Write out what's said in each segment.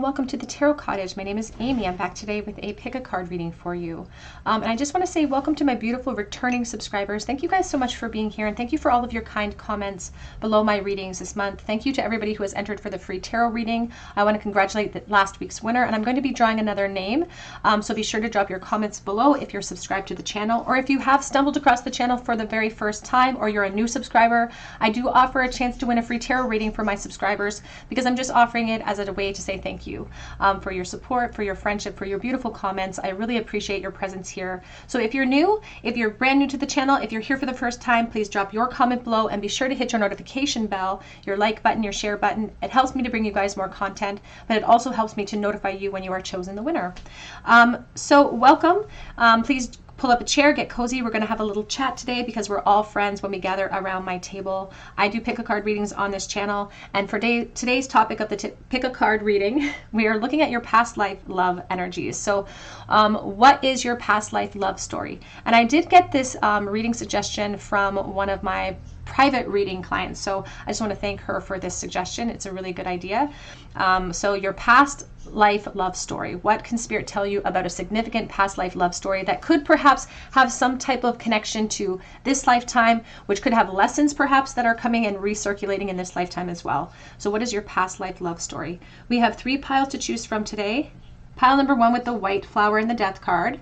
and welcome to the Tarot Cottage. My name is Amy. I'm back today with a pick a card reading for you. And I just want to say welcome to my beautiful returning subscribers. Thank you guys so much for being here, and thank you for all of your kind comments below my readings this month. Thank you to everybody who has entered for the free tarot reading. I want to congratulate last week's winner, and I'm going to be drawing another name. So be sure to drop your comments below if you're subscribed to the channel, or if you have stumbled across the channel for the very first time, or you're a new subscriber. I do offer a chance to win a free tarot reading for my subscribers because I'm just offering it as a way to say thank you for your support, for your friendship, for your beautiful comments. I really appreciate your presence here. So if you're new, if you're brand new to the channel, if you're here for the first time, please drop your comment below and be sure to hit your notification bell, your like button, your share button. It helps me to bring you guys more content, but it also helps me to notify you when you are chosen the winner. So welcome. Please pull up a chair, get cozy. We're going to have a little chat today because we're all friends when we gather around my table. I do pick a card readings on this channel, and for today's topic of the pick a card reading, we are looking at your past life love energies. So what is your past life love story? And I did get this reading suggestion from one of my private reading clients, so I just want to thank her for this suggestion. It's a really good idea. So your past life love story. What can Spirit tell you about a significant past life love story that could perhaps have some type of connection to this lifetime, which could have lessons perhaps that are coming and recirculating in this lifetime as well? So what is your past life love story? We have 3 piles to choose from today. Pile number 1 with the white flower and the Death card.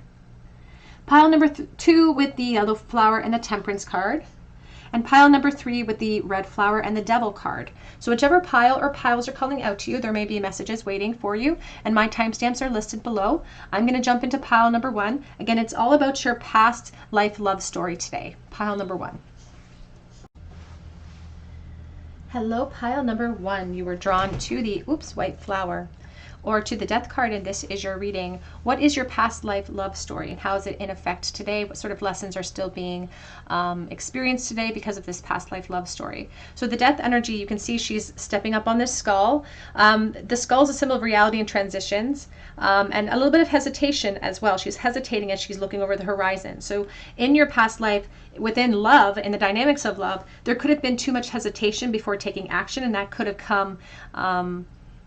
Pile number 2 with the yellow flower and the Temperance card. And pile number 3 with the red flower and the Devil card. So whichever pile or piles are calling out to you, there may be messages waiting for you, and my timestamps are listed below. I'm going to jump into pile number 1. Again, it's all about your past life love story today. Pile number 1. Hello, pile number 1. You were drawn to the white flower, or to the Death card, and this is your reading. What is your past life love story, and how is it in effect today? What sort of lessons are still being experienced today because of this past life love story? So the Death energy, you can see she's stepping up on this skull. The skull is a symbol of reality and transitions, and a little bit of hesitation as well. She's hesitating as she's looking over the horizon. So in your past life, within love, in the dynamics of love, there could have been too much hesitation before taking action, and that could have come,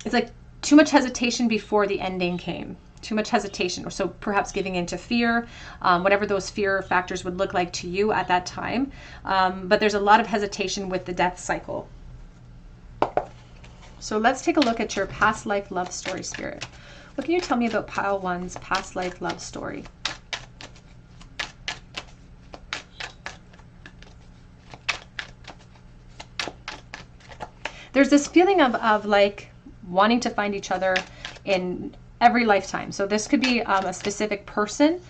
it's like too much hesitation before the ending came. Too much hesitation. So perhaps giving into fear, whatever those fear factors would look like to you at that time. But there's a lot of hesitation with the death cycle. So let's take a look at your past life love story, Spirit. What can you tell me about pile 1's past life love story? There's this feeling of like wanting to find each other in every lifetime. So this could be a specific person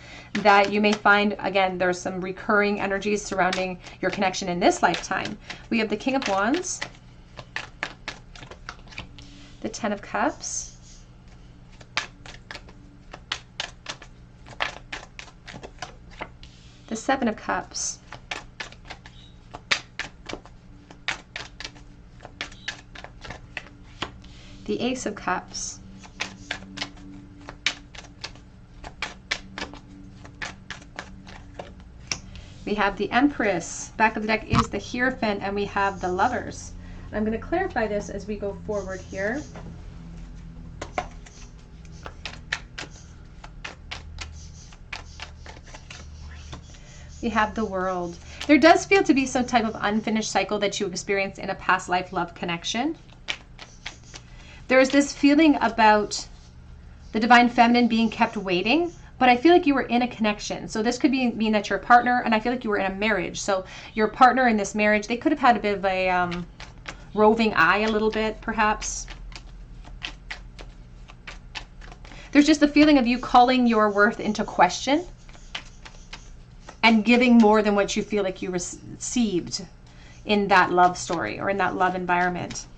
that you may find. Again, there's some recurring energies surrounding your connection in this lifetime. We have the King of Wands, the 10 of Cups, the 7 of Cups, the Ace of Cups, we have the Empress. Back of the deck is the Hierophant, and we have the Lovers. And I'm going to clarify this as we go forward here. We have the World. There does feel to be some type of unfinished cycle that you experienced in a past life love connection. There's this feeling about the Divine Feminine being kept waiting, but I feel like you were in a connection. So this could mean that you're a partner, and I feel like you were in a marriage. So your partner in this marriage, they could have had a bit of a roving eye a little bit, perhaps. There's just the feeling of you calling your worth into question and giving more than what you feel like you received in that love story or in that love environment.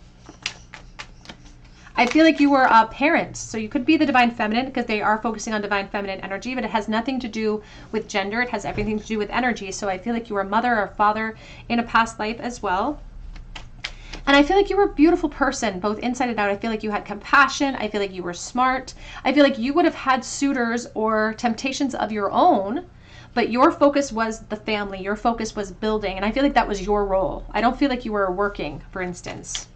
I feel like you were a parent, so you could be the Divine Feminine because they are focusing on Divine Feminine energy, but it has nothing to do with gender. It has everything to do with energy. So I feel like you were a mother or father in a past life as well. And I feel like you were a beautiful person, both inside and out. I feel like you had compassion. I feel like you were smart. I feel like you would have had suitors or temptations of your own, but your focus was the family. Your focus was building, and I feel like that was your role. I don't feel like you were working, for instance.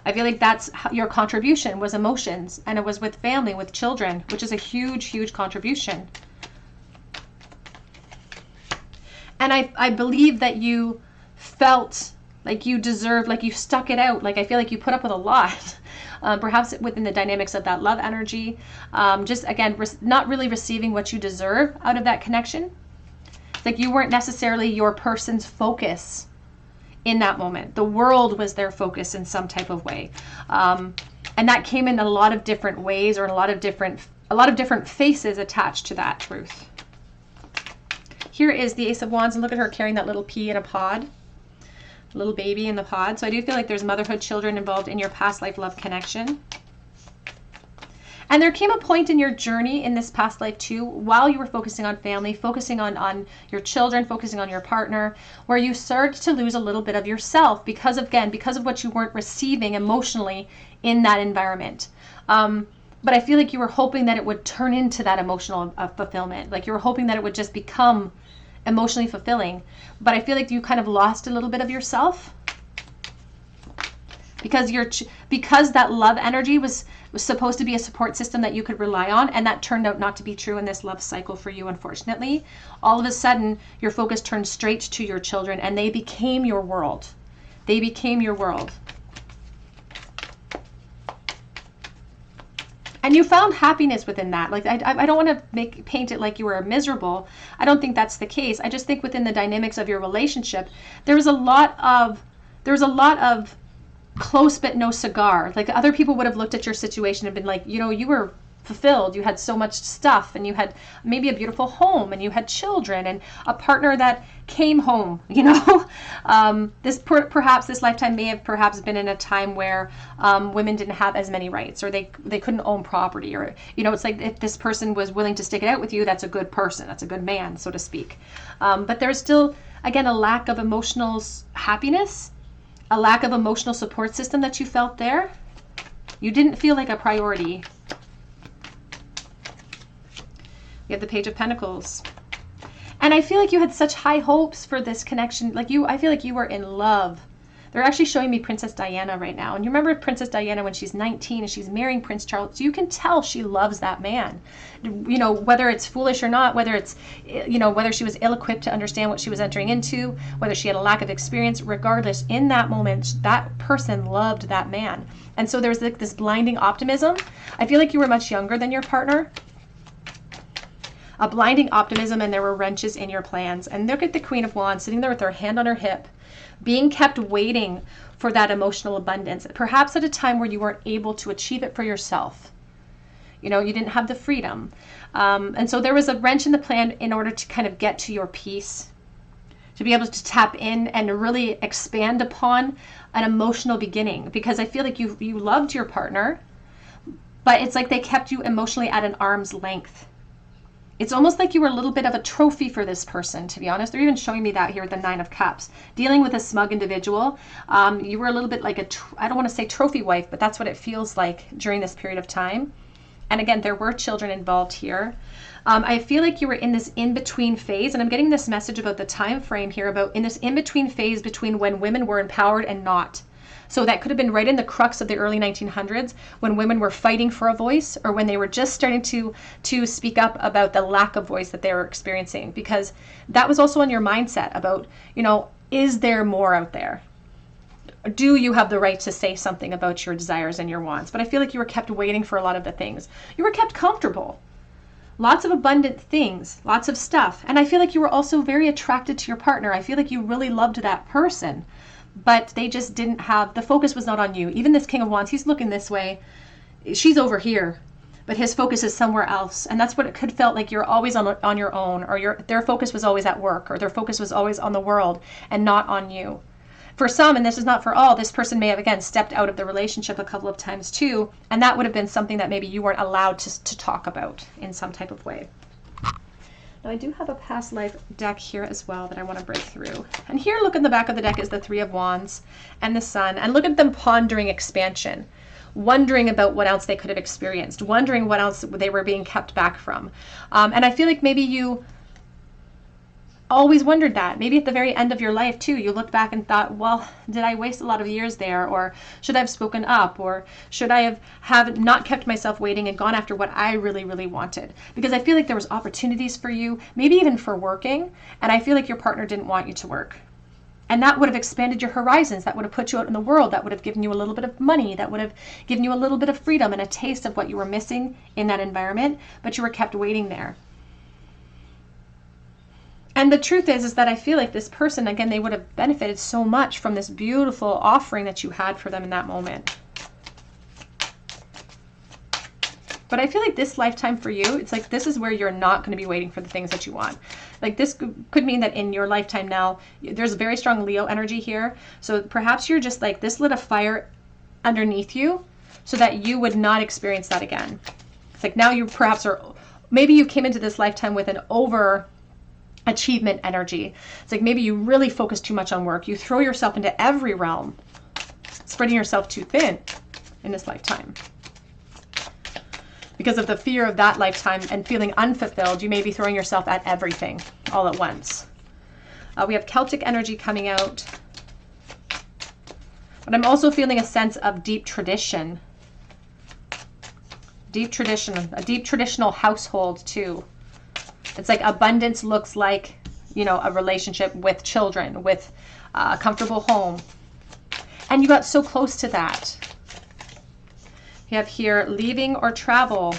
I feel like that's your contribution was emotions, and it was with family, with children, which is a huge, huge contribution. And I believe that you felt like you deserved, like you stuck it out. Like I feel like you put up with a lot, perhaps within the dynamics of that love energy. Just again, not really receiving what you deserve out of that connection. It's like you weren't necessarily your person's focus in that moment. The world was their focus in some type of way. And that came in a lot of different ways, or a lot of different faces attached to that truth. Here is the Ace of Wands, and look at her carrying that little pea in a pod, little baby in the pod. So I do feel like there's motherhood, children involved in your past life love connection. And there came a point in your journey in this past life too, while you were focusing on family, focusing on your children, focusing on your partner, where you started to lose a little bit of yourself because of what you weren't receiving emotionally in that environment. But I feel like you were hoping that it would turn into that emotional fulfillment. Like you were hoping that it would just become emotionally fulfilling. But I feel like you kind of lost a little bit of yourself because that love energy was supposed to be a support system that you could rely on, and that turned out not to be true in this love cycle for you, unfortunately. All of a sudden, your focus turned straight to your children, and they became your world. They became your world. And you found happiness within that. Like I don't want to paint it like you were miserable. I don't think that's the case. I just think within the dynamics of your relationship, there was a lot of close but no cigar. Like other people would have looked at your situation and been like, you know, you were fulfilled. You had so much stuff, and you had maybe a beautiful home, and you had children, and a partner that came home. You know, perhaps this lifetime may have perhaps been in a time where women didn't have as many rights, or they couldn't own property, or you know, it's like if this person was willing to stick it out with you, that's a good person, that's a good man, so to speak. But there's still, again, a lack of emotional happiness, a lack of emotional support system that you felt there. You didn't feel like a priority. We have the Page of Pentacles. And I feel like you had such high hopes for this connection. I feel like you were in love. They're actually showing me Princess Diana right now. And you remember Princess Diana when she's 19 and she's marrying Prince Charles. You can tell she loves that man. You know, whether it's foolish or not, whether it's, you know, whether she was ill-equipped to understand what she was entering into, whether she had a lack of experience, regardless, in that moment, that person loved that man. And so there's like this blinding optimism. I feel like you were much younger than your partner. A blinding optimism, and there were wrenches in your plans. And look at the Queen of Wands sitting there with her hand on her hip, being kept waiting for that emotional abundance, perhaps at a time where you weren't able to achieve it for yourself. You know, you didn't have the freedom. And so there was a wrench in the plan in order to kind of get to your peace, to be able to tap in and really expand upon an emotional beginning. Because I feel like you loved your partner, but it's like they kept you emotionally at an arm's length. It's almost like you were a little bit of a trophy for this person, to be honest. They're even showing me that here with the Nine of Cups. Dealing with a smug individual, you were a little bit like I don't want to say trophy wife, but that's what it feels like during this period of time. And again, there were children involved here. I feel like you were in this in-between phase, and I'm getting this message about the time frame here, about in this in-between phase between when women were empowered and not. So that could have been right in the crux of the early 1900s, when women were fighting for a voice, or when they were just starting to speak up about the lack of voice that they were experiencing, because that was also on your mindset about, you know, is there more out there? Do you have the right to say something about your desires and your wants? But I feel like you were kept waiting for a lot of the things. You were kept comfortable. Lots of abundant things, lots of stuff. And I feel like you were also very attracted to your partner. I feel like you really loved that person. But they just didn't have, the focus was not on you. Even this King of Wands, he's looking this way. She's over here, but his focus is somewhere else. And that's what it could felt like. You're always on your own, or their focus was always at work, or their focus was always on the world and not on you. For some, and this is not for all, this person may have, again, stepped out of the relationship a couple of times too. And that would have been something that maybe you weren't allowed to talk about in some type of way. Now I do have a past life deck here as well that I want to break through. And here, look in the back of the deck, is the Three of Wands and the Sun. And look at them pondering expansion, wondering about what else they could have experienced, wondering what else they were being kept back from. And I feel like maybe you always wondered that. Maybe at the very end of your life too, you looked back and thought, well, did I waste a lot of years there? Or should I have spoken up? Or should I have not kept myself waiting and gone after what I really, really wanted? Because I feel like there was opportunities for you, maybe even for working, and I feel like your partner didn't want you to work. And that would have expanded your horizons. That would have put you out in the world. That would have given you a little bit of money. That would have given you a little bit of freedom and a taste of what you were missing in that environment, but you were kept waiting there. And the truth is that I feel like this person, again, they would have benefited so much from this beautiful offering that you had for them in that moment. But I feel like this lifetime for you, it's like this is where you're not going to be waiting for the things that you want. Like this could mean that in your lifetime now, there's a very strong Leo energy here. So perhaps you're just like, this lit a fire underneath you so that you would not experience that again. It's like now you perhaps are, maybe you came into this lifetime with an overachievement energy. It's like maybe you really focus too much on work. You throw yourself into every realm, spreading yourself too thin in this lifetime. Because of the fear of that lifetime and feeling unfulfilled, you may be throwing yourself at everything all at once. We have Celtic energy coming out. But I'm also feeling a sense of deep tradition. Deep tradition, a deep traditional household too. It's like abundance looks like, you know, a relationship with children, with a comfortable home. And you got so close to that. You have here leaving or travel.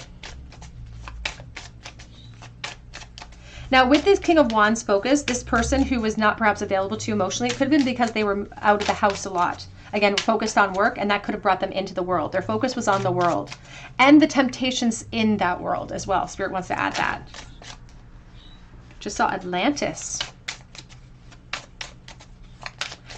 Now with this King of Wands focus, this person who was not perhaps available to you emotionally, it could have been because they were out of the house a lot. Again, focused on work, and that could have brought them into the world. Their focus was on the world and the temptations in that world as well. Spirit wants to add that. Just saw Atlantis.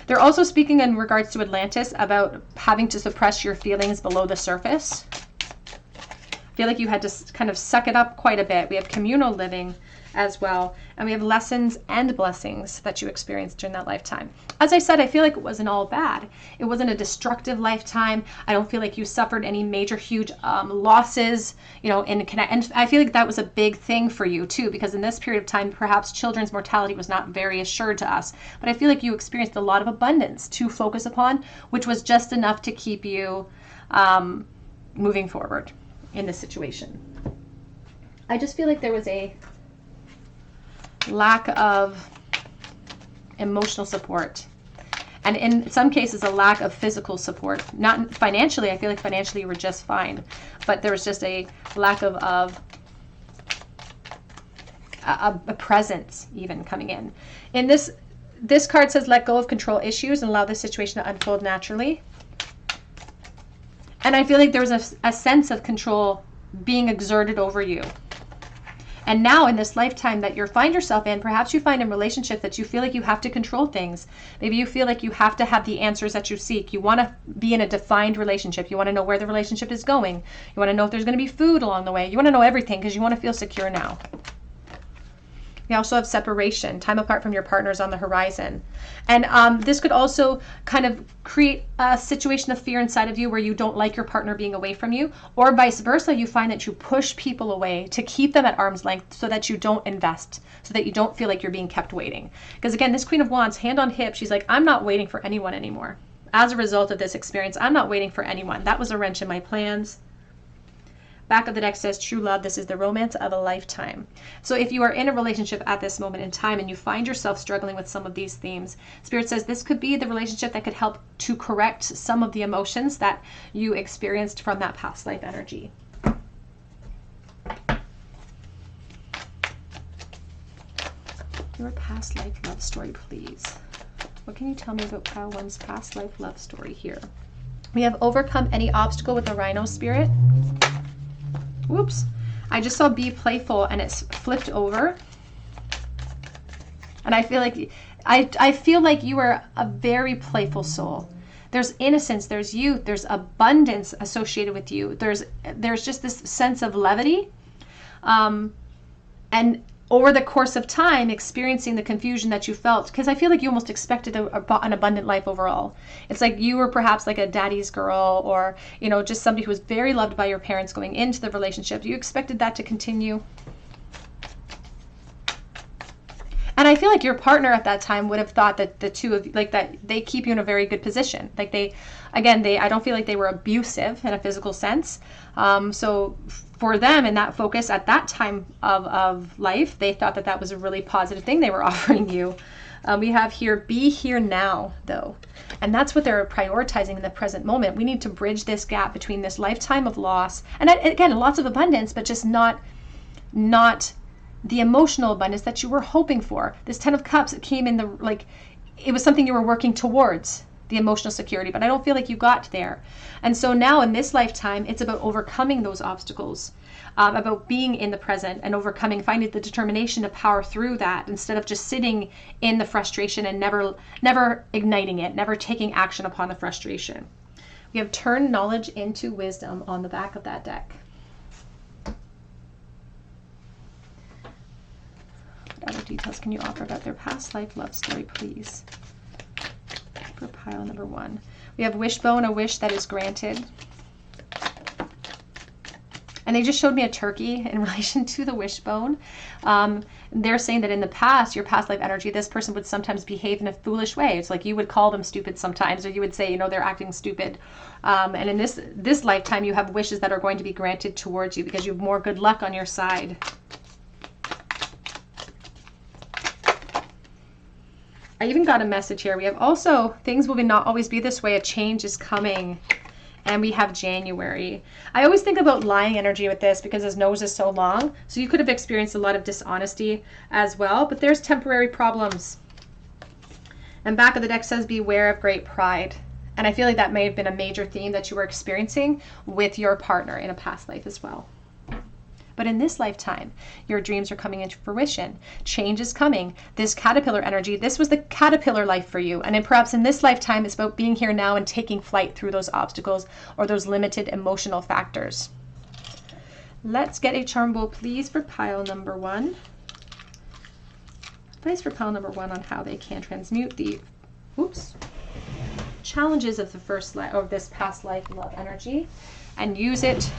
They're also speaking in regards to Atlantis about having to suppress your feelings below the surface. I feel like you had to kind of suck it up quite a bit. We have communal living as well. And we have lessons and blessings that you experienced during that lifetime. As I said, I feel like it wasn't all bad. It wasn't a destructive lifetime. I don't feel like you suffered any major, huge losses, you know, and I feel like that was a big thing for you too, because in this period of time, perhaps children's mortality was not very assured to us. But I feel like you experienced a lot of abundance to focus upon, which was just enough to keep you moving forward in this situation. I just feel like there was a lack of emotional support, and in some cases a lack of physical support. Not financially, I feel like financially you were just fine, but there was just a lack of a presence even coming in. In this card says let go of control issues and allow the situation to unfold naturally. And I feel like there was a sense of control being exerted over you. And now in this lifetime that you find yourself in, perhaps you find in relationships that you feel like you have to control things. Maybe you feel like you have to have the answers that you seek. You want to be in a defined relationship. You want to know where the relationship is going. You want to know if there's going to be food along the way. You want to know everything because you want to feel secure now. We also have separation, time apart from your partners on the horizon. And this could also kind of create a situation of fear inside of you where you don't like your partner being away from you, or vice versa. You find that you push people away to keep them at arm's length so that you don't invest, so that you don't feel like you're being kept waiting. Because again, this Queen of Wands, hand on hip, she's like, I'm not waiting for anyone anymore. As a result of this experience, I'm not waiting for anyone. That was a wrench in my plans. Back of the deck says true love. This is the romance of a lifetime. So if you are in a relationship at this moment in time and you find yourself struggling with some of these themes, Spirit says this could be the relationship that could help to correct some of the emotions that you experienced from that past life energy. Your past life love story, please. What can you tell me about pile one's past life love story here? We have overcome any obstacle with the Rhino Spirit. Whoops, I just saw be playful and it's flipped over. And I feel like I feel like you are a very playful soul. There's innocence, there's youth, there's abundance associated with you. There's just this sense of levity. And over the course of time, experiencing the confusion that you felt, because I feel like you almost expected an abundant life overall. It's like you were perhaps like a daddy's girl, or, you know, just somebody who was very loved by your parents going into the relationship. You expected that to continue. And And I feel like your partner at that time would have thought that the two of you, like that they keep you in a very good position. Like I don't feel like they were abusive in a physical sense. So for them in that focus at that time of life, they thought that that was a really positive thing they were offering you. We have here, be here now, though. And that's what they're prioritizing in the present moment. We need to bridge this gap between this lifetime of loss. And again, lots of abundance, but just not the emotional abundance that you were hoping for. This 10 of Cups, it came in it was something you were working towards, the emotional security, but I don't feel like you got there. And so now in this lifetime, it's about overcoming those obstacles, about being in the present and overcoming, finding the determination to power through that instead of just sitting in the frustration and never igniting it, never taking action upon the frustration. We have turned knowledge into wisdom on the back of that deck. What other details can you offer about their past life love story, please? For pile number 1. We have wishbone, a wish that is granted. And they just showed me a turkey in relation to the wishbone. They're saying that in the past, your past life energy, this person would sometimes behave in a foolish way. It's like you would call them stupid sometimes, or you would say, they're acting stupid. And in this lifetime, you have wishes that are going to be granted towards you because you have more good luck on your side. I even got a message here. We have also, things will not always be this way. A change is coming. And we have January. I always think about lying energy with this because his nose is so long. So you could have experienced a lot of dishonesty as well. But there's temporary problems. And back of the deck says, beware of great pride. And I feel like that may have been a major theme that you were experiencing with your partner in a past life as well. But in this lifetime, your dreams are coming into fruition. Change is coming. This caterpillar energy, this was the caterpillar life for you. And then perhaps in this lifetime, it's about being here now and taking flight through those obstacles or those limited emotional factors. Let's get a charm bowl, please, for pile number 1. Advice for pile number 1 on how they can transmute the challenges of the first life or this past life love energy and use it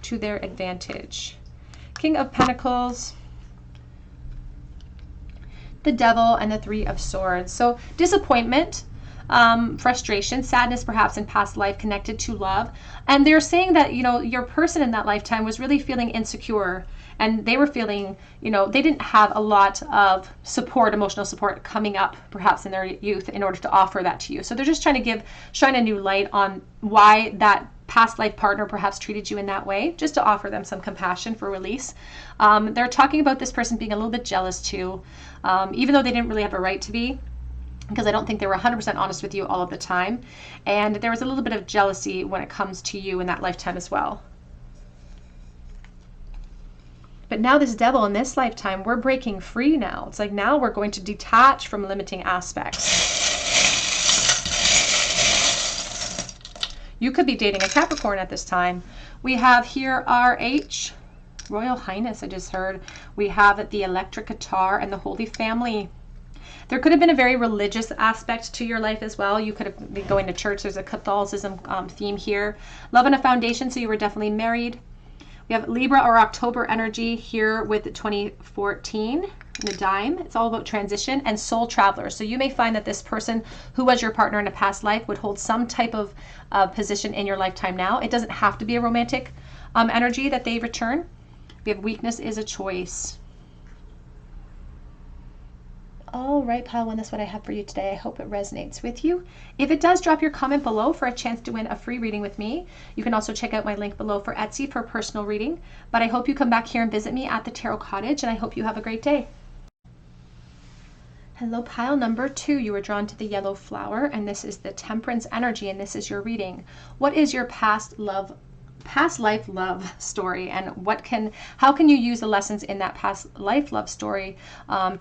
to their advantage. King of Pentacles, the Devil, and the 3 of Swords. So disappointment, frustration, sadness perhaps in past life connected to love. And they're saying that, your person in that lifetime was really feeling insecure. And they were feeling, they didn't have a lot of support, emotional support coming up perhaps in their youth in order to offer that to you. So they're just trying to shine a new light on why that past life partner perhaps treated you in that way, just to offer them some compassion for release. They're talking about this person being a little bit jealous too, even though they didn't really have a right to be, because I don't think they were 100% honest with you all of the time. And there was a little bit of jealousy when it comes to you in that lifetime as well. But now this Devil in this lifetime, we're breaking free now. It's like now we're going to detach from limiting aspects. You could be dating a Capricorn at this time. We have here RH, Royal Highness, I just heard. We have the electric guitar and the Holy Family. There could have been a very religious aspect to your life as well. You could have been going to church. There's a Catholicism theme here. Love and a foundation, so you were definitely married. We have Libra or October energy here with 2014. The dime. It's all about transition and soul travelers. So you may find that this person who was your partner in a past life would hold some type of position in your lifetime now. It doesn't have to be a romantic energy that they return. We have weakness is a choice. All right, pile 1, that's what I have for you today. I hope it resonates with you. If it does, drop your comment below for a chance to win a free reading with me. You can also check out my link below for Etsy for a personal reading. But I hope you come back here and visit me at the Tarot Cottage, and I hope you have a great day. Hello, pile number 2. You were drawn to the yellow flower, and this is the Temperance energy, and this is your reading. What is your past life love story, and how can you use the lessons in that past life love story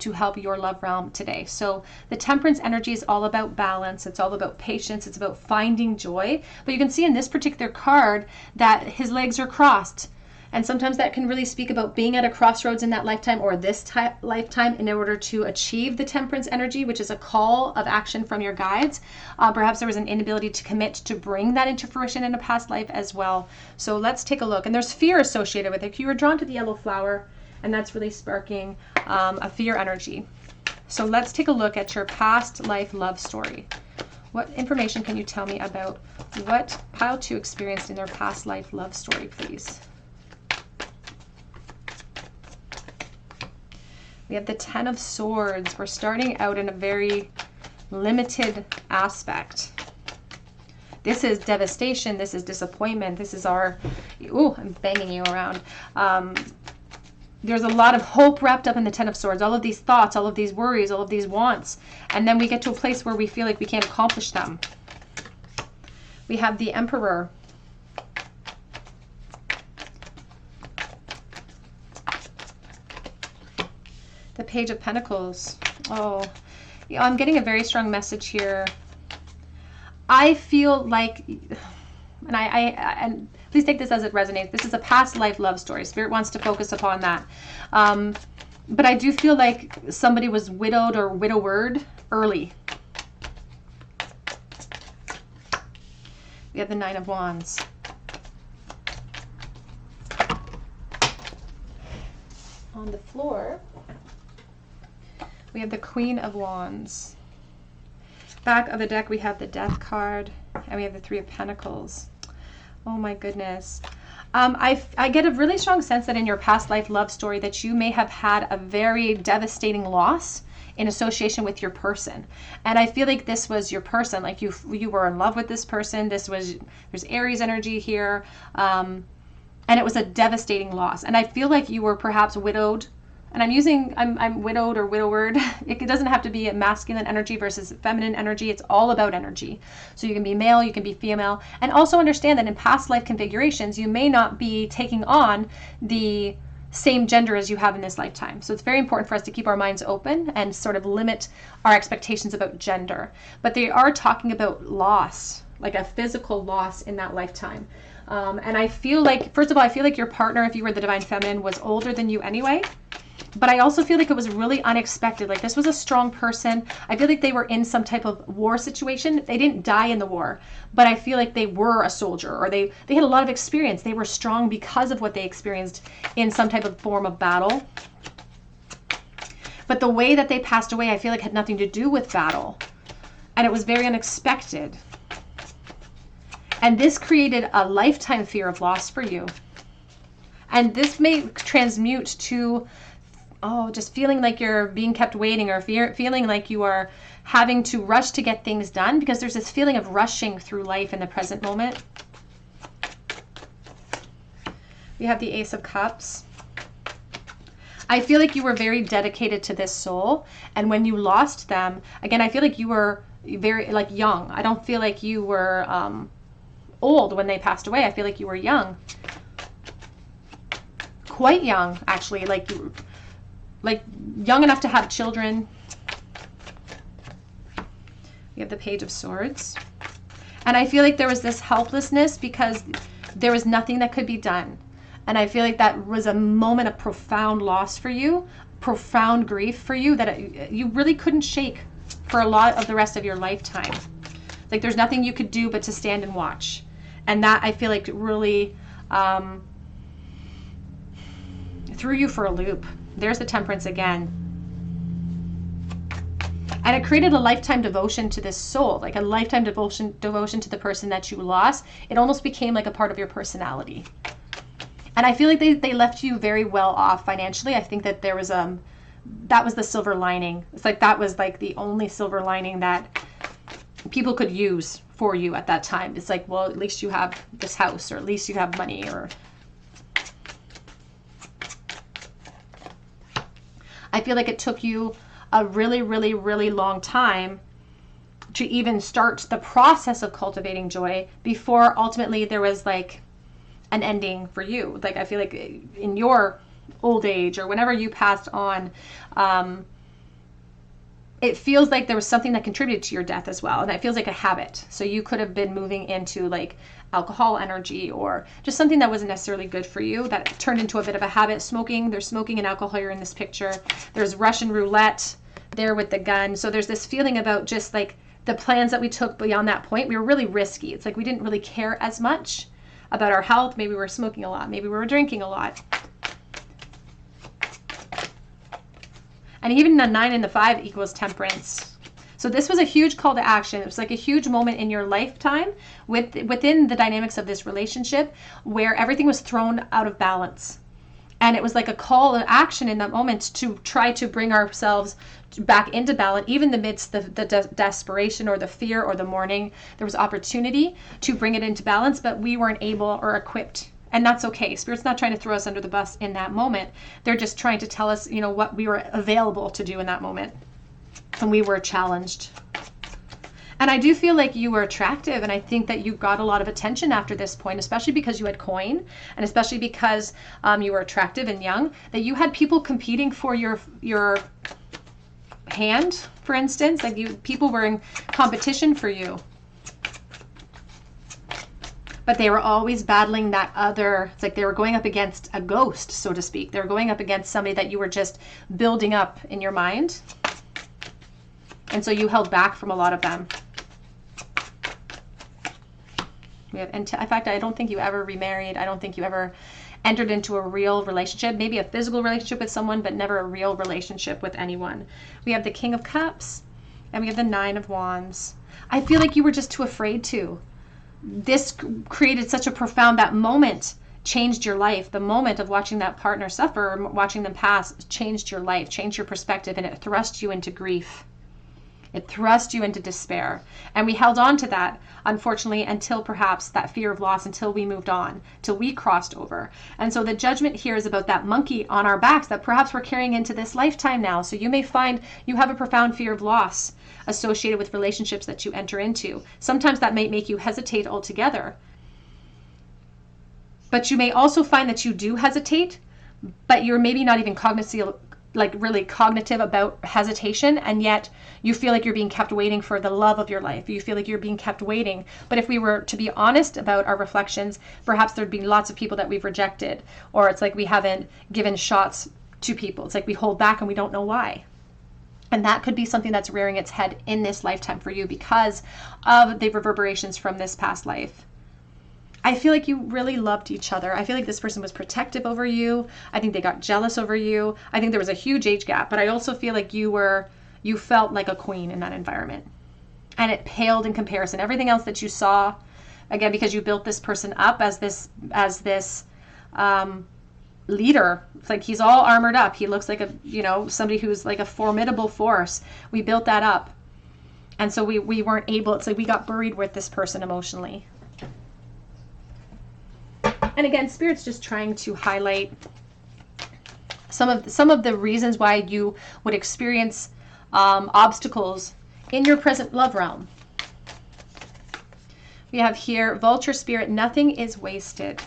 to help your love realm today? So the Temperance energy is all about balance. It's all about patience. It's about finding joy. But you can see in this particular card that his legs are crossed. And sometimes that can really speak about being at a crossroads in that lifetime or this lifetime in order to achieve the Temperance energy, which is a call of action from your guides. Perhaps there was an inability to commit to bring that into fruition in a past life as well. So let's take a look. And there's fear associated with it. If you were drawn to the yellow flower, and that's really sparking a fear energy. So let's take a look at your past life love story. What information can you tell me about what pile 2 experienced in their past life love story, please? We have the 10 of Swords. We're starting out in a very limited aspect. This is devastation. This is disappointment. This is our, ooh, I'm banging you around. There's a lot of hope wrapped up in the 10 of Swords, all of these thoughts, all of these worries, all of these wants. And then we get to a place where we feel like we can't accomplish them. We have the Emperor. The Page of Pentacles. Oh, yeah, I'm getting a very strong message here. I feel like, and please take this as it resonates. This is a past life love story. Spirit wants to focus upon that. But I do feel like somebody was widowed or widowered early. We have the 9 of Wands. On the floor, we have the Queen of Wands. Back of the deck, we have the Death card, and we have the 3 of Pentacles. Oh my goodness. I get a really strong sense that in your past life love story that you may have had a very devastating loss in association with your person. And I feel like this was your person, like you were in love with this person. There's Aries energy here. And it was a devastating loss. And I feel like you were perhaps widowed. And I'm widowed or widowered. It doesn't have to be a masculine energy versus feminine energy. It's all about energy. So you can be male, you can be female. And also understand that in past life configurations, you may not be taking on the same gender as you have in this lifetime. So it's very important for us to keep our minds open and sort of limit our expectations about gender. But they are talking about loss, like a physical loss in that lifetime. And I feel like, first of all, I feel like your partner, if you were the Divine Feminine, was older than you anyway. But I also feel like it was really unexpected. Like this was a strong person. I feel like they were in some type of war situation. They didn't die in the war, but I feel like they were a soldier, or they had a lot of experience. They were strong because of what they experienced in some type of form of battle. But the way that they passed away, I feel like had nothing to do with battle. And it was very unexpected. And this created a lifetime fear of loss for you. And this may transmute to just feeling like you're being kept waiting, or feeling like you are having to rush to get things done, because there's this feeling of rushing through life in the present moment. We have the Ace of Cups. I feel like you were very dedicated to this soul, and when you lost them, again, I feel like you were very young. I don't feel like you were old when they passed away. I feel like you were young. Quite young, actually, like young enough to have children. We have the Page of Swords. And I feel like there was this helplessness because there was nothing that could be done. And I feel like that was a moment of profound loss for you, profound grief for you that you really couldn't shake for a lot of the rest of your lifetime. Like there's nothing you could do but to stand and watch. And that, I feel like, really threw you for a loop. There's the Temperance again. And it created a lifetime devotion to this soul, like a lifetime devotion to the person that you lost. It almost became like a part of your personality. And I feel like they left you very well off financially. I think that there was that was the silver lining. It's like that was like the only silver lining that people could use for you at that time. It's like, well, at least you have this house, or at least you have money, or I feel like it took you a really, really, really long time to even start the process of cultivating joy before ultimately there was like an ending for you. Like I feel like in your old age or whenever you passed on, it feels like there was something that contributed to your death as well. And it feels like a habit. So you could have been moving into like alcohol energy, or just something that wasn't necessarily good for you that turned into a bit of a habit. Smoking, there's smoking and alcohol here in this picture. There's Russian roulette there with the gun. So there's this feeling about just like the plans that we took beyond that point. We were really risky. It's like we didn't really care as much about our health. Maybe we were smoking a lot. Maybe we were drinking a lot. And even the 9 and the 5 equals temperance. So this was a huge call to action. It was like a huge moment in your lifetime within the dynamics of this relationship where everything was thrown out of balance. And it was like a call to action in that moment to try to bring ourselves back into balance, even amidst the desperation or the fear or the mourning. There was opportunity to bring it into balance, but we weren't able or equipped. And that's okay. Spirit's not trying to throw us under the bus in that moment. They're just trying to tell us, what we were available to do in that moment. And we were challenged. And I do feel like you were attractive, and I think that you got a lot of attention after this point, especially because you had coin, and especially because you were attractive and young, that you had people competing for your hand, for instance. Like people were in competition for you. But they were always battling that other, it's like they were going up against a ghost, so to speak. They were going up against somebody that you were just building up in your mind. And so you held back from a lot of them. In fact, I don't think you ever remarried. I don't think you ever entered into a real relationship, maybe a physical relationship with someone, but never a real relationship with anyone. We have the King of Cups and we have the 9 of Wands. I feel like you were just too afraid to. This created such a profound, that moment changed your life. The moment of watching that partner suffer, or watching them pass, changed your life, changed your perspective, and it thrust you into grief. It thrust you into despair. And we held on to that, unfortunately, until perhaps that fear of loss, until we moved on, till we crossed over. And so the judgment here is about that monkey on our backs that perhaps we're carrying into this lifetime now. So you may find you have a profound fear of loss associated with relationships that you enter into. Sometimes that might make you hesitate altogether. But you may also find that you do hesitate, but you're maybe not even really cognitive about hesitation, and yet you feel like you're being kept waiting for the love of your life. You feel like you're being kept waiting. But if we were to be honest about our reflections, perhaps there'd be lots of people that we've rejected, or it's like we haven't given shots to people. It's like we hold back and we don't know why. And that could be something that's rearing its head in this lifetime for you because of the reverberations from this past life. I feel like you really loved each other. I feel like this person was protective over you. I think they got jealous over you. I think there was a huge age gap, but I also feel like you felt like a queen in that environment. And it paled in comparison. Everything else that you saw, again, because you built this person up as this leader. It's like he's all armored up. He looks like somebody who's like a formidable force. We built that up. And so we weren't able, it's like we got buried with this person emotionally. And again, Spirit's just trying to highlight some of the reasons why you would experience obstacles in your present love realm. We have here, Vulture Spirit, nothing is wasted.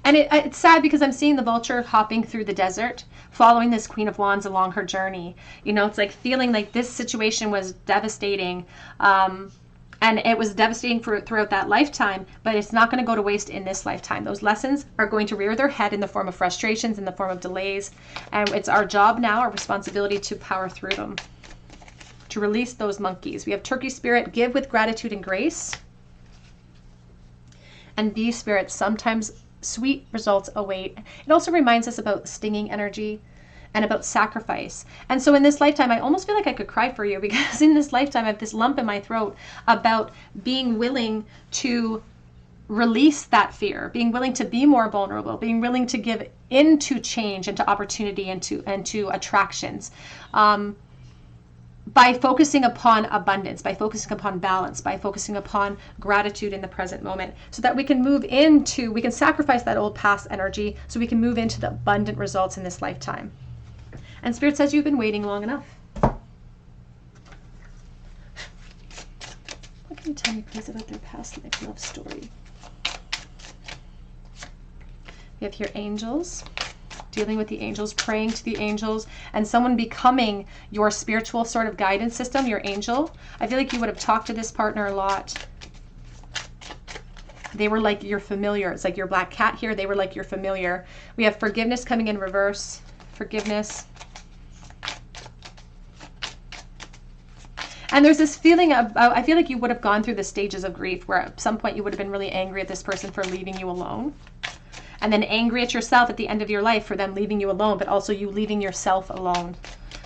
And it's sad because I'm seeing the vulture hopping through the desert, following this Queen of Wands along her journey. It's like feeling like this situation was devastating. And it was devastating throughout that lifetime, but it's not going to go to waste in this lifetime. Those lessons are going to rear their head in the form of frustrations, in the form of delays. And it's our job now, our responsibility to power through them, to release those monkeys. We have Turkey Spirit, give with gratitude and grace. And Bee Spirit, sometimes sweet results await. It also reminds us about stinging energy and about sacrifice. And so in this lifetime, I almost feel like I could cry for you, because in this lifetime I have this lump in my throat about being willing to release that fear, being willing to be more vulnerable, being willing to give into change, into opportunity, into attractions, by focusing upon abundance, by focusing upon balance, by focusing upon gratitude in the present moment, so that we can sacrifice that old past energy so we can move into the abundant results in this lifetime. And Spirit says you've been waiting long enough. What can you tell me, please, about their past life love story? We have here angels, dealing with the angels, praying to the angels, and someone becoming your spiritual sort of guidance system, your angel. I feel like you would have talked to this partner a lot. They were like your familiar. It's like your black cat here. They were like your familiar. We have forgiveness coming in reverse. Forgiveness. And there's this feeling of, I feel like you would have gone through the stages of grief where at some point you would have been really angry at this person for leaving you alone. and then angry at yourself at the end of your life for them leaving you alone, but also you leaving yourself alone,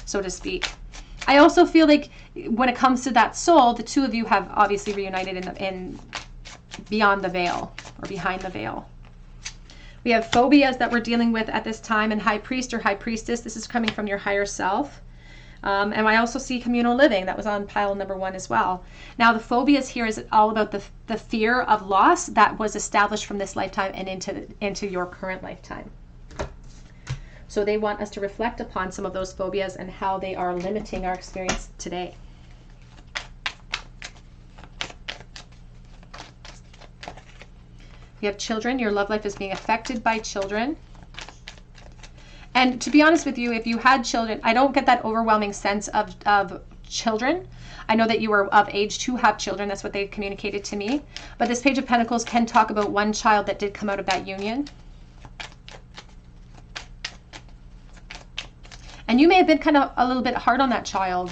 so to speak. I also feel like when it comes to that soul, the two of you have obviously reunited in beyond the veil, or behind the veil. We have phobias that we're dealing with at this time, and High Priest or High Priestess. This is coming from your higher self. And I also see communal living. That was on pile number 1 as well. Now the phobias here is all about the fear of loss that was established from this lifetime and into your current lifetime. So they want us to reflect upon some of those phobias and how they are limiting our experience today. You have children. Your love life is being affected by children. And to be honest with you, if you had children, I don't get that overwhelming sense of children. I know that you were of age to have children. That's what they communicated to me. But this Page of Pentacles can talk about one child that did come out of that union. And you may have been kind of a little bit hard on that child.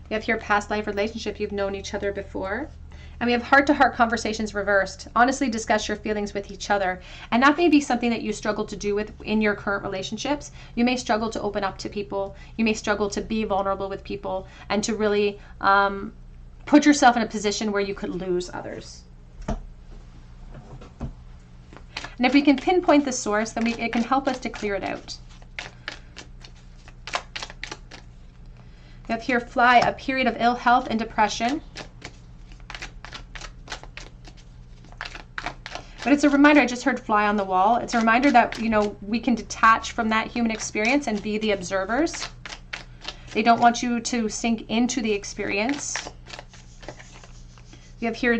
You have here past life relationship. You've known each other before. And we have heart-to-heart conversations reversed. Honestly discuss your feelings with each other. And that may be something that you struggle to do with in your current relationships. You may struggle to open up to people. You may struggle to be vulnerable with people and to really put yourself in a position where you could lose others. And if we can pinpoint the source, then it can help us to clear it out. We have here fly, a period of ill health and depression. But it's a reminder, I just heard fly on the wall. It's a reminder that, you know, we can detach from that human experience and be the observers. They don't want you to sink into the experience. We have here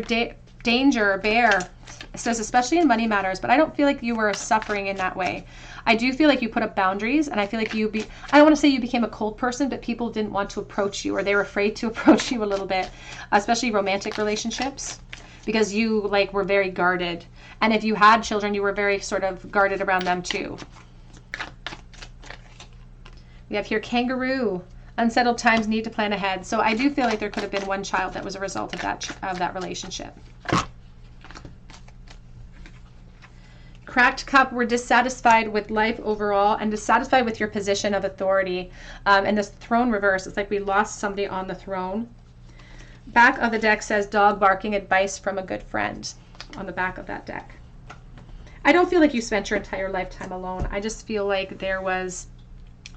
danger, bear. It says especially in money matters, but I don't feel like you were suffering in that way. I do feel like you put up boundaries, and I feel like I don't want to say you became a cold person, but people didn't want to approach you, or they were afraid to approach you a little bit, especially romantic relationships, because you were very guarded. And if you had children, you were very sort of guarded around them too. We have here kangaroo. Unsettled times, need to plan ahead. So I do feel like there could have been one child that was a result of that relationship. Cracked cup, we're dissatisfied with life overall and dissatisfied with your position of authority. And this throne reverse, it's like we lost somebody on the throne. Back of the deck says dog barking, advice from a good friend on the back of that deck. I don't feel like you spent your entire lifetime alone. I just feel like there was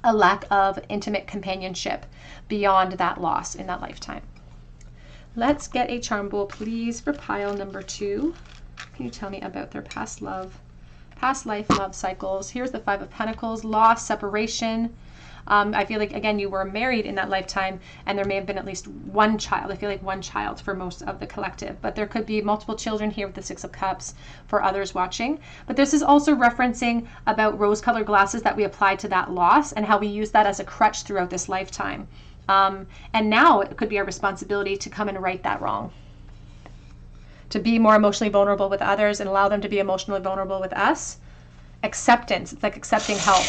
a lack of intimate companionship beyond that loss in that lifetime. Let's get a charm bowl, please, for pile number 2. Can you tell me about their past life love cycles? Here's the 5 of Pentacles, loss, separation. I feel like, again, you were married in that lifetime, and there may have been at least one child. I feel like one child for most of the collective, but there could be multiple children here with the 6 of Cups for others watching. But this is also referencing about rose-colored glasses that we applied to that loss and how we use that as a crutch throughout this lifetime. And now it could be our responsibility to come and right that wrong, to be more emotionally vulnerable with others and allow them to be emotionally vulnerable with us. Acceptance, it's like accepting help.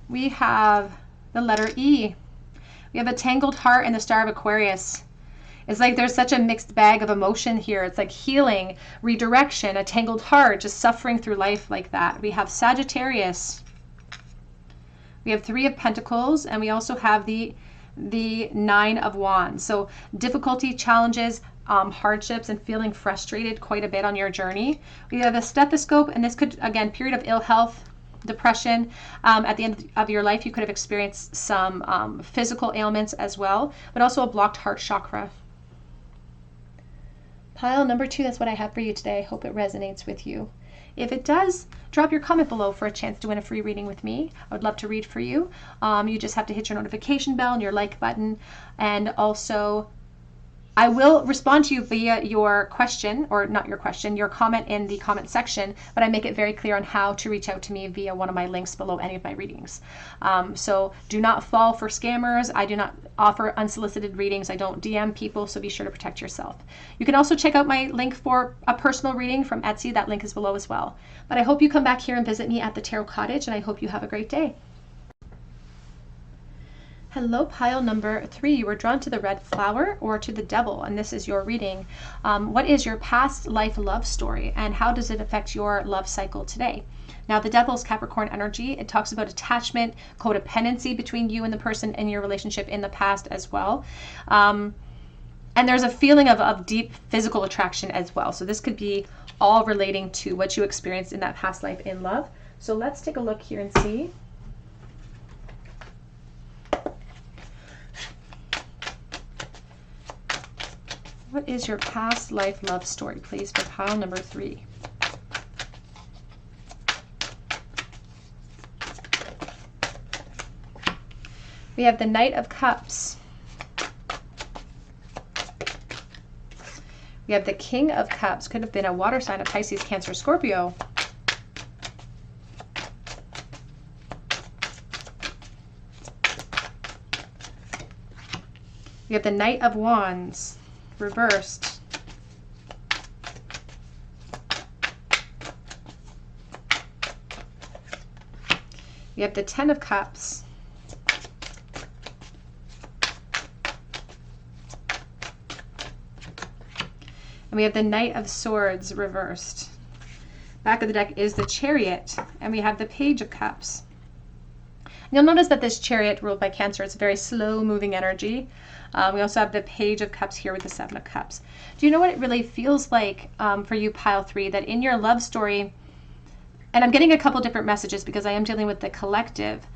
We have the letter E. We have a tangled heart and the star of Aquarius. It's like there's such a mixed bag of emotion here. It's like healing, redirection, a tangled heart, just suffering through life like that. We have Sagittarius. We have 3 of Pentacles, and we also have the 9 of Wands. So difficulty, challenges, hardships, and feeling frustrated quite a bit on your journey. We have a stethoscope, and this could, again, period of ill health, depression. At the end of your life, you could have experienced some physical ailments as well, but also a blocked heart chakra. Pile number 2, that's what I have for you today. I hope it resonates with you. If it does, drop your comment below for a chance to win a free reading with me. I would love to read for you. You just have to hit your notification bell and your like button, and also I will respond to you via your question, or not your question, your comment in the comment section, but I make it very clear on how to reach out to me via one of my links below any of my readings. So do not fall for scammers. I do not offer unsolicited readings. I don't DM people, so be sure to protect yourself. You can also check out my link for a personal reading from Etsy. That link is below as well. But I hope you come back here and visit me at the Tarot Cottage, and I hope you have a great day. Hello, pile number 3. You were drawn to the red flower or to the devil, and this is your reading. What is your past life love story, and how does it affect your love cycle today? Now, the devil's Capricorn energy. It talks about attachment, codependency between you and the person in your relationship in the past as well. And there's a feeling of deep physical attraction as well. So this could be all relating to what you experienced in that past life in love. So let's take a look here and see. What is your past life love story, please, for pile number 3? We have the Knight of Cups. We have the King of Cups. Could have been a water sign of Pisces, Cancer, Scorpio. We have the Knight of Wands, reversed. We have the Ten of Cups. And we have the Knight of Swords, reversed. Back of the deck is the Chariot, and we have the Page of Cups. You'll notice that this Chariot, ruled by Cancer, is a very slow-moving energy. We also have the Page of Cups here with the Seven of Cups. Do you know what it really feels like for you, pile 3, that in your love story, and I'm getting a couple different messages because I am dealing with the collective,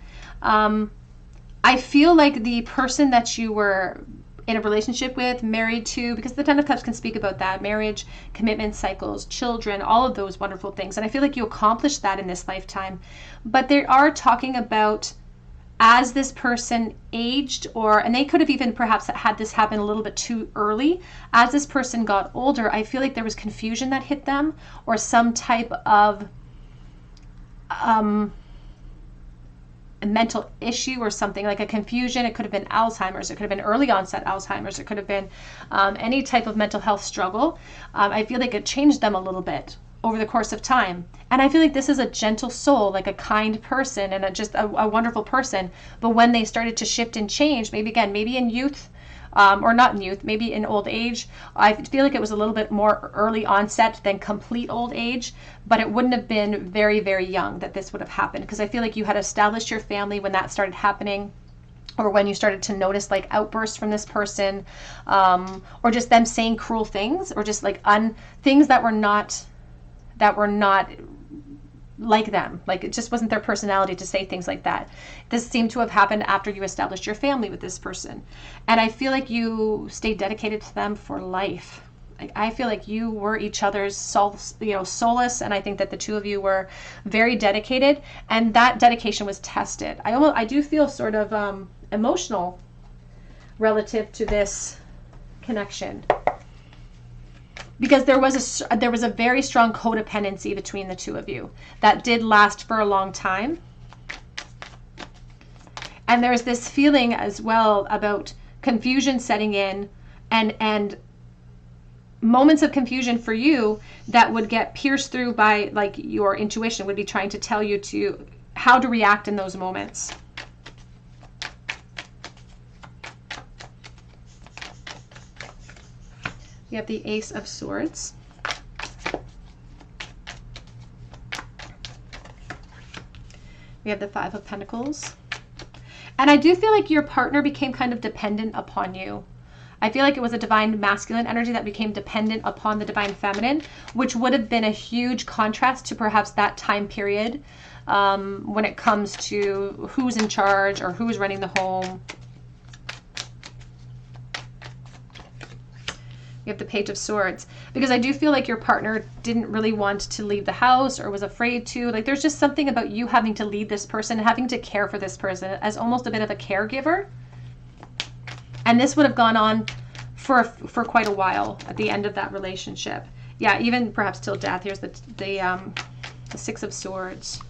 I feel like the person that you were in a relationship with, married to, because the Ten of Cups can speak about that, marriage, commitment cycles, children, all of those wonderful things. And I feel like you accomplished that in this lifetime. But they are talking about as this person aged, and they could have even perhaps had this happen a little bit too early. As this person got older, I feel like there was confusion that hit them, or some type of a mental issue or something, like a confusion. It could have been Alzheimer's, it could have been early onset Alzheimer's, it could have been any type of mental health struggle. I feel like it changed them a little bit over the course of time. And I feel like this is a gentle soul, like a kind person, and just a wonderful person. But when they started to shift and change, maybe in youth, or not in youth, maybe in old age, I feel like it was a little bit more early onset than complete old age, but it wouldn't have been very, very young that this would have happened, because I feel like you had established your family when that started happening, or when you started to notice like outbursts from this person, or just them saying cruel things, or just like things that were not like them. Like it just wasn't their personality to say things like that. This seemed to have happened after you established your family with this person. And I feel like you stayed dedicated to them for life. Like, I feel like you were each other's solace, and I think that the two of you were very dedicated, and that dedication was tested. I do feel sort of emotional relative to this connection, because there was a very strong codependency between the two of you that did last for a long time. And there's this feeling as well about confusion setting in, and moments of confusion for you that would get pierced through by, like, your intuition would be trying to tell you to how to react in those moments. We have the Ace of Swords. We have the Five of Pentacles. And I do feel like your partner became kind of dependent upon you. I feel like it was a divine masculine energy that became dependent upon the divine feminine, which would have been a huge contrast to perhaps that time period, when it comes to who's in charge or who's running the home. You have the Page of Swords, because I do feel like your partner didn't really want to leave the house, or was afraid to. Like, there's just something about you having to lead this person, having to care for this person as almost a bit of a caregiver. And this would have gone on for quite a while at the end of that relationship. Yeah, even perhaps till death. Here's the Six of Swords.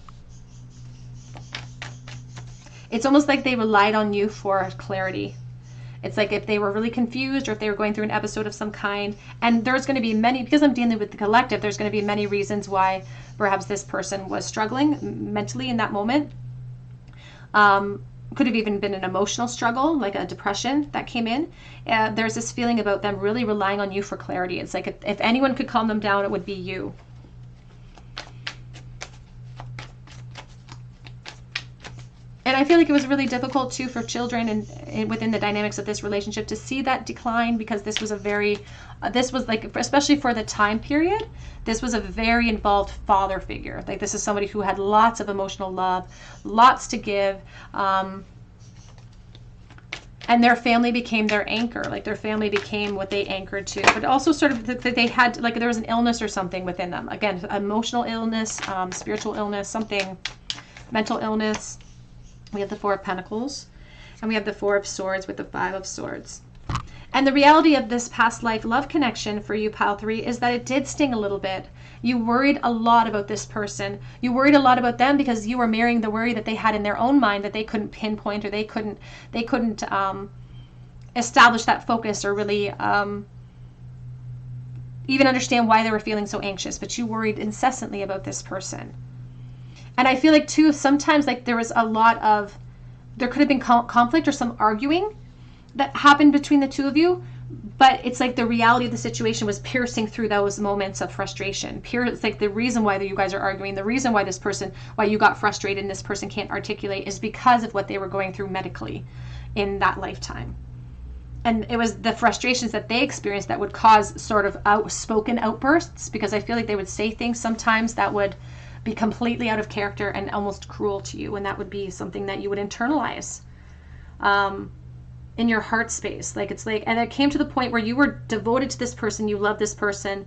It's almost like they relied on you for clarity. It's like if they were really confused, or if they were going through an episode of some kind, and there's going to be many, because I'm dealing with the collective, there's going to be many reasons why perhaps this person was struggling mentally in that moment. could have even been an emotional struggle, like a depression that came in. There's this feeling about them really relying on you for clarity. It's like if anyone could calm them down, it would be you. And I feel like it was really difficult too for children and within the dynamics of this relationship to see that decline, because this was a very, this was like, especially for the time period, this was a very involved father figure. Like this is somebody who had lots of emotional love, lots to give, and their family became their anchor. Like their family became what they anchored to, but also sort of that they had, like there was an illness or something within them. Again, emotional illness, spiritual illness, something, mental illness. We have the Four of Pentacles, and we have the Four of Swords with the Five of Swords. And the reality of this past life love connection for you, Pile 3, is that it did sting a little bit. You worried a lot about this person. You worried a lot about them because you were mirroring the worry that they had in their own mind that they couldn't pinpoint, or they couldn't establish that focus, or really even understand why they were feeling so anxious. But you worried incessantly about this person. And I feel like too, sometimes like there was a lot of, there could have been conflict or some arguing that happened between the two of you, but it's like the reality of the situation was piercing through those moments of frustration. It's like the reason why you guys are arguing, the reason why this person, why you got frustrated and this person can't articulate, is because of what they were going through medically in that lifetime. And it was the frustrations that they experienced that would cause sort of outspoken outbursts, because I feel like they would say things sometimes that would be completely out of character and almost cruel to you, and that would be something that you would internalize in your heart space. Like it's like, and it came to the point where you were devoted to this person, you loved this person,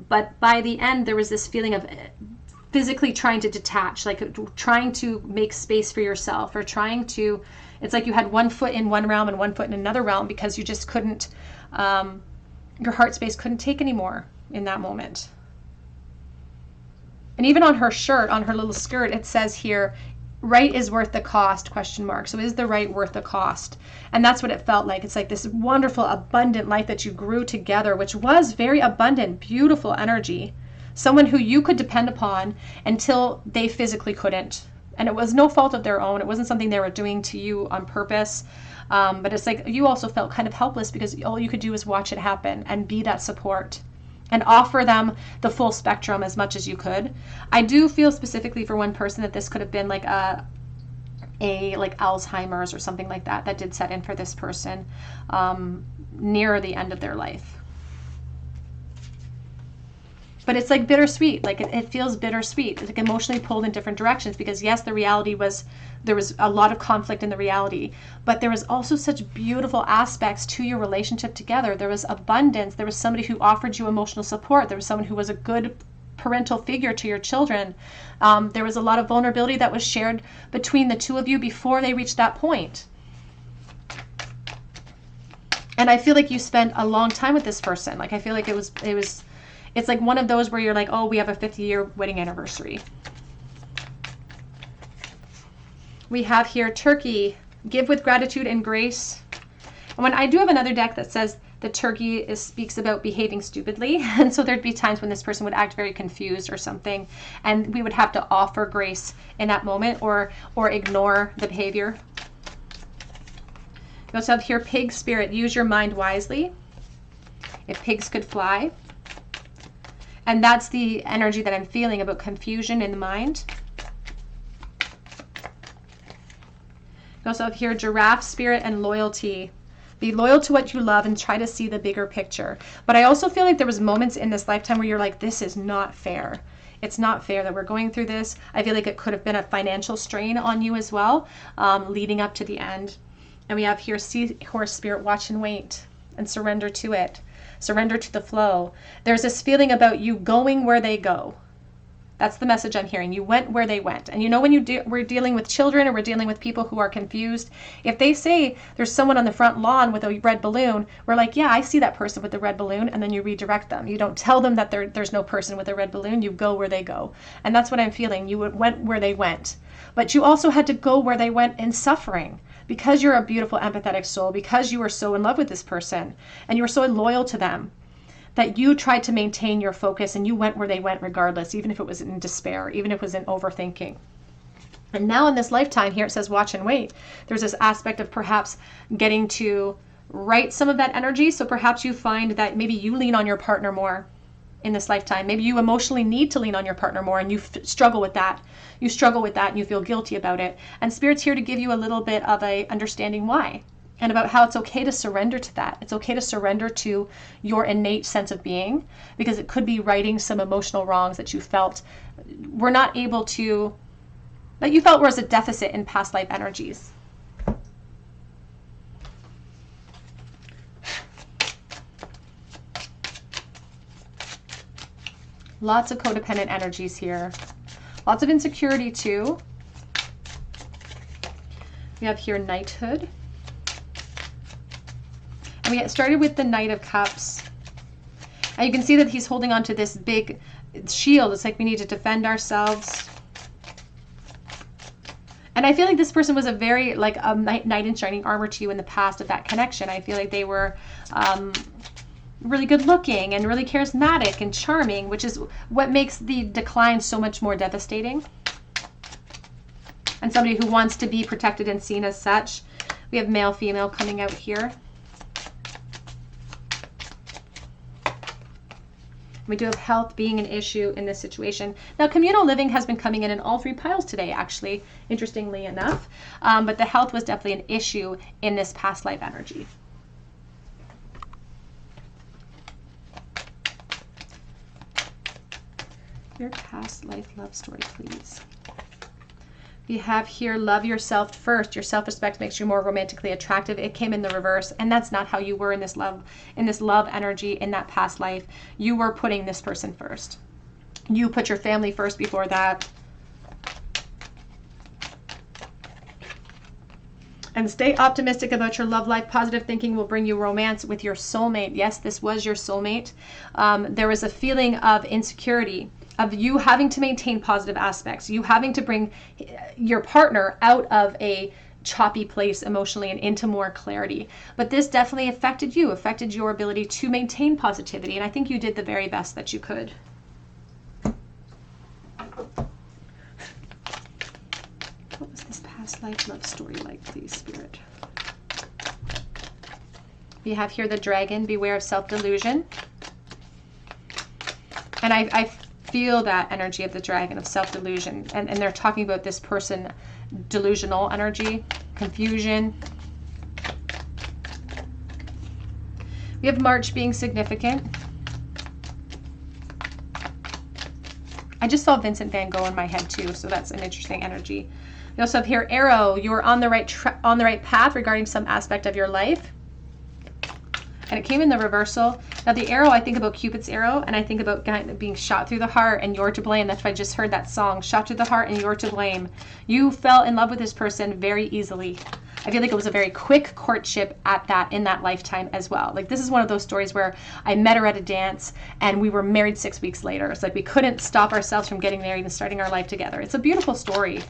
but by the end there was this feeling of physically trying to detach, like trying to make space for yourself, or trying to, it's like you had one foot in one realm and one foot in another realm, because you just couldn't, your heart space couldn't take anymore in that moment. And even on her shirt, on her little skirt, it says here, right is worth the cost, question mark. So is the right worth the cost? And that's what it felt like. It's like this wonderful, abundant life that you grew together, which was very abundant, beautiful energy. Someone who you could depend upon until they physically couldn't. And it was no fault of their own. It wasn't something they were doing to you on purpose. But it's like you also felt kind of helpless, because all you could do is watch it happen and be that support and offer them the full spectrum as much as you could. I do feel specifically for one person that this could have been like a like Alzheimer's or something like that did set in for this person near the end of their life. But it's like bittersweet. Like it feels bittersweet. It's like emotionally pulled in different directions, because yes, the reality was there was a lot of conflict in the reality, but there was also such beautiful aspects to your relationship together. There was abundance. There was somebody who offered you emotional support. There was someone who was a good parental figure to your children. There was a lot of vulnerability that was shared between the two of you before they reached that point. And I feel like you spent a long time with this person. Like I feel like it's like one of those where you're like, oh, we have a 50-year wedding anniversary. We have here Turkey, give with gratitude and grace. And when I do have another deck that says the Turkey speaks about behaving stupidly. And so there'd be times when this person would act very confused or something, and we would have to offer grace in that moment, or ignore the behavior. We also have here pig spirit, use your mind wisely. If pigs could fly. And that's the energy that I'm feeling about confusion in the mind. We also have here giraffe spirit and loyalty. Be loyal to what you love and try to see the bigger picture. But I also feel like there was moments in this lifetime where you're like, this is not fair. It's not fair that we're going through this. I feel like it could have been a financial strain on you as well, leading up to the end. And we have here seahorse spirit, watch and wait and surrender to it. Surrender to the flow. There's this feeling about you going where they go. That's the message I'm hearing. You went where they went. And you know, when we're dealing with children, or we're dealing with people who are confused, if they say there's someone on the front lawn with a red balloon, we're like, yeah, I see that person with the red balloon, and then you redirect them. You don't tell them that there's no person with a red balloon. You go where they go. And that's what I'm feeling. You went where they went. But you also had to go where they went in suffering, because you're a beautiful, empathetic soul, because you were so in love with this person, and you were so loyal to them, that you tried to maintain your focus, and you went where they went regardless, even if it was in despair, even if it was in overthinking. And now in this lifetime here, it says watch and wait. There's this aspect of perhaps getting to write some of that energy. So perhaps you find that maybe you lean on your partner more in this lifetime. Maybe you emotionally need to lean on your partner more and you struggle with that. You struggle with that and you feel guilty about it. And Spirit's here to give you a little bit of a understanding why, and about how it's okay to surrender to that. It's okay to surrender to your innate sense of being, because it could be righting some emotional wrongs that you felt were not able to, that you felt was a deficit in past life energies. Lots of codependent energies here. Lots of insecurity too. We have here knighthood. And we started with the Knight of Cups. And you can see that he's holding on to this big shield. It's like we need to defend ourselves. And I feel like this person was a very, like a knight in shining armor to you in the past of that connection. I feel like they were really good looking and really charismatic and charming, which is what makes the decline so much more devastating. And somebody who wants to be protected and seen as such. We have male, female coming out here. We do have health being an issue in this situation. Now, communal living has been coming in all three piles today, actually, interestingly enough. But the health was definitely an issue in this past life energy. Your past life love story, please. We have here, love yourself first. Your self-respect makes you more romantically attractive. It came in the reverse, and that's not how you were in this love energy in that past life. You were putting this person first. You put your family first before that. And stay optimistic about your love life. Positive thinking will bring you romance with your soulmate. Yes, this was your soulmate. There was a feeling of insecurity, of you having to maintain positive aspects, you having to bring your partner out of a choppy place emotionally and into more clarity. But this definitely affected you, affected your ability to maintain positivity. And I think you did the very best that you could. What was this past life love story like, please, Spirit? We have here the dragon, beware of self-delusion. And I feel that energy of the dragon of self-delusion, and they're talking about this person, delusional energy, confusion. We have March being significant. I just saw Vincent van Gogh in my head too, so that's an interesting energy. We also have here arrow. You are on the right path regarding some aspect of your life. And it came in the reversal. Now the arrow, I think about Cupid's arrow, and I think about being shot through the heart and you're to blame. That's why I just heard that song, shot through the heart and you're to blame. You fell in love with this person very easily. I feel like it was a very quick courtship in that lifetime as well. Like this is one of those stories where I met her at a dance and we were married 6 weeks later. It's like we couldn't stop ourselves from getting married and starting our life together. It's a beautiful story.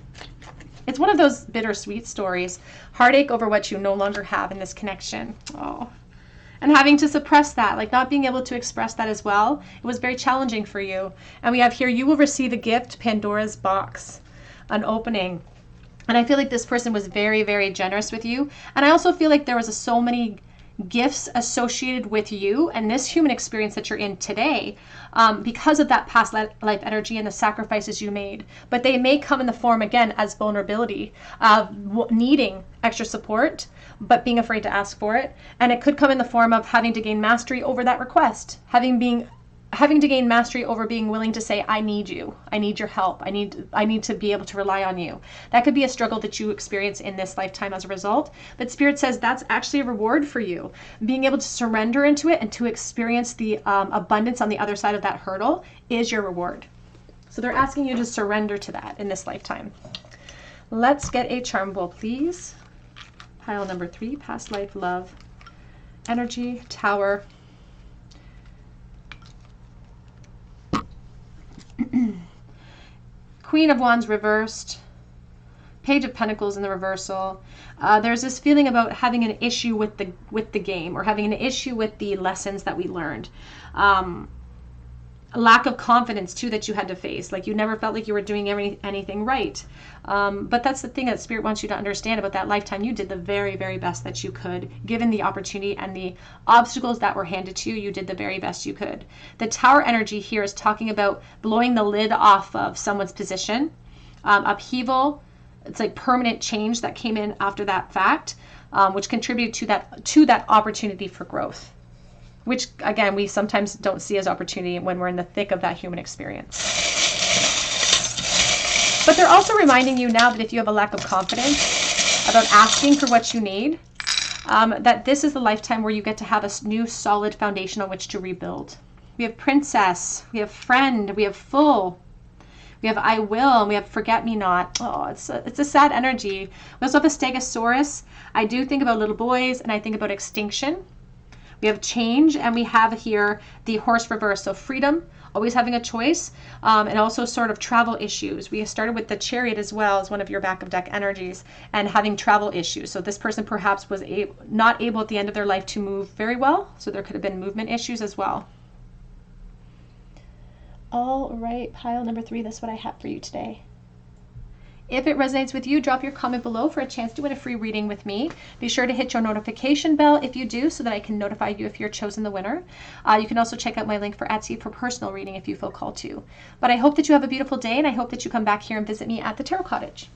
It's one of those bittersweet stories. Heartache over what you no longer have in this connection. Oh. And having to suppress that, like not being able to express that as well. It was very challenging for you. And we have here, you will receive a gift, Pandora's box, an opening. And I feel like this person was very, very generous with you. And I also feel like there was so many gifts associated with you and this human experience that you're in today because of that past life energy and the sacrifices you made. But they may come in the form, again, as vulnerability of needing extra support, but being afraid to ask for it. And it could come in the form of having to gain mastery over that request, having to gain mastery over being willing to say, I need you, I need your help, I need to be able to rely on you. That could be a struggle that you experience in this lifetime as a result. But Spirit says that's actually a reward for you. Being able to surrender into it and to experience the abundance on the other side of that hurdle is your reward. So they're asking you to surrender to that in this lifetime. Let's get a charm bowl, please. Pile number 3, past life love energy, Tower. Queen of Wands reversed, Page of Pentacles in the reversal. There's this feeling about having an issue with the game, or having an issue with the lessons that we learned. lack of confidence too that you had to face. Like you never felt like you were doing anything right. But that's the thing that Spirit wants you to understand about that lifetime. You did the very, very best that you could, given the opportunity and the obstacles that were handed to you. You did the very best you could. The Tower energy here is talking about blowing the lid off of someone's position, upheaval. It's like permanent change that came in after that fact, which contributed to that opportunity for growth, which again, we sometimes don't see as opportunity when we're in the thick of that human experience. But they're also reminding you now that if you have a lack of confidence about asking for what you need, that this is the lifetime where you get to have a new solid foundation on which to rebuild. We have Princess, we have Friend, we have Full, we have I Will, and we have Forget Me Not. Oh, it's a sad energy. We also have a Stegosaurus. I do think about little boys, and I think about extinction. We have Change, and we have here the Horse reverse. So freedom, always having a choice, and also sort of travel issues. We started with the Chariot as well as one of your back of deck energies, and having travel issues. So this person perhaps was not able at the end of their life to move very well. So there could have been movement issues as well. All right, pile number 3, that's what I have for you today. If it resonates with you, drop your comment below for a chance to win a free reading with me. Be sure to hit your notification bell if you do, so that I can notify you if you're chosen the winner. You can also check out my link for Etsy for personal reading if you feel called to. But I hope that you have a beautiful day, and I hope that you come back here and visit me at the Tarot Cottage.